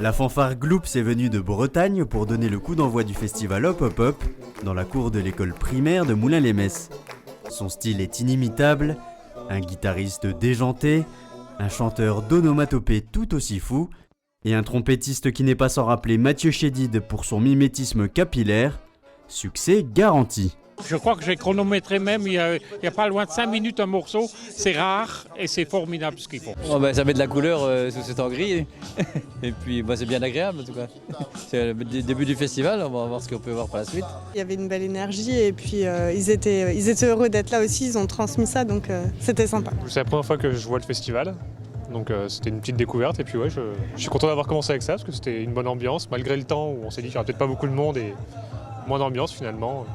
La fanfare Gloops est venue de Bretagne pour donner le coup d'envoi du festival Hop Hop Hop dans la cour de l'école primaire de Moulins-les-Metz. Son style est inimitable, un guitariste déjanté, un chanteur d'onomatopée tout aussi fou et un trompettiste qui n'est pas sans rappeler Mathieu Chédid pour son mimétisme capillaire. Succès garanti. Je crois que j'ai chronométré même, il y a pas loin de 5 minutes un morceau. C'est rare et c'est formidable ce qu'ils font. Oh ben, ça met de la couleur sous ce temps gris. Et puis c'est bien agréable en tout cas. C'est le début du festival, on va voir ce qu'on peut voir par la suite. Il y avait une belle énergie et puis ils étaient heureux d'être là aussi, ils ont transmis ça donc c'était sympa. C'est la première fois que je vois le festival. Donc c'était une petite découverte et puis ouais, je suis content d'avoir commencé avec ça parce que c'était une bonne ambiance malgré le temps où on s'est dit qu'il n'y aurait peut-être pas beaucoup de monde et moins d'ambiance finalement.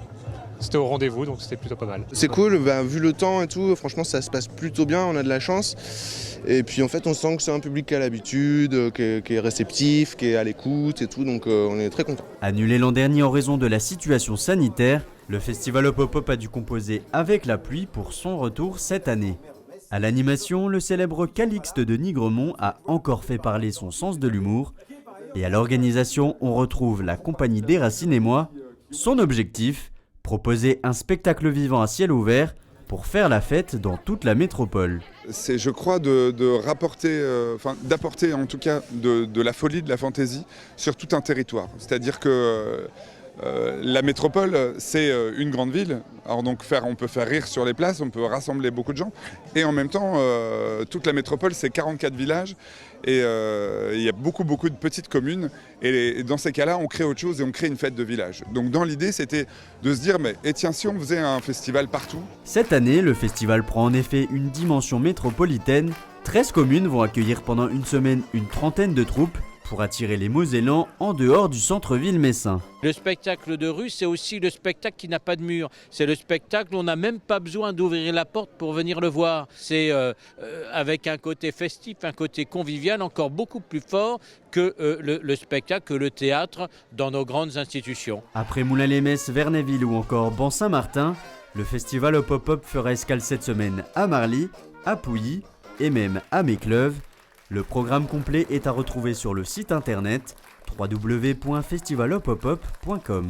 C'était au rendez-vous, donc c'était plutôt pas mal. C'est cool, vu le temps et tout, franchement ça se passe plutôt bien, on a de la chance. Et puis en fait on sent que c'est un public qui a l'habitude, qui est réceptif, qui est à l'écoute et tout, donc on est très content. Annulé l'an dernier en raison de la situation sanitaire, le festival Hop Hop Hop a dû composer avec la pluie pour son retour cette année. À l'animation, le célèbre Calixte de Nigremont a encore fait parler son sens de l'humour. Et à l'organisation, on retrouve la compagnie des Racines et moi. Son objectif, proposer un spectacle vivant à ciel ouvert pour faire la fête dans toute la métropole. C'est, je crois, d'apporter en tout cas de la folie, de la fantaisie sur tout un territoire. C'est-à-dire que la métropole, c'est une grande ville. Alors donc on peut faire rire sur les places, on peut rassembler beaucoup de gens. Et en même temps, toute la métropole, c'est 44 villages. Et il y a beaucoup de petites communes. Et dans ces cas-là, on crée autre chose et on crée une fête de village. Donc dans l'idée, c'était de se dire, et tiens, si on faisait un festival partout. Cette année, le festival prend en effet une dimension métropolitaine. 13 communes vont accueillir pendant une semaine une trentaine de troupes pour attirer les Mosellans en dehors du centre-ville messin. Le spectacle de rue, c'est aussi le spectacle qui n'a pas de mur. C'est le spectacle où on n'a même pas besoin d'ouvrir la porte pour venir le voir. C'est avec un côté festif, un côté convivial encore beaucoup plus fort que le spectacle, que le théâtre dans nos grandes institutions. Après Moulins-les-Metz, Vernayville ou encore Ban-Saint-Martin, le festival Hop Hop Hop fera escale cette semaine à Marly, à Pouilly et même à Mécleuve. Le programme complet est à retrouver sur le site internet www.festivalhophopop.com.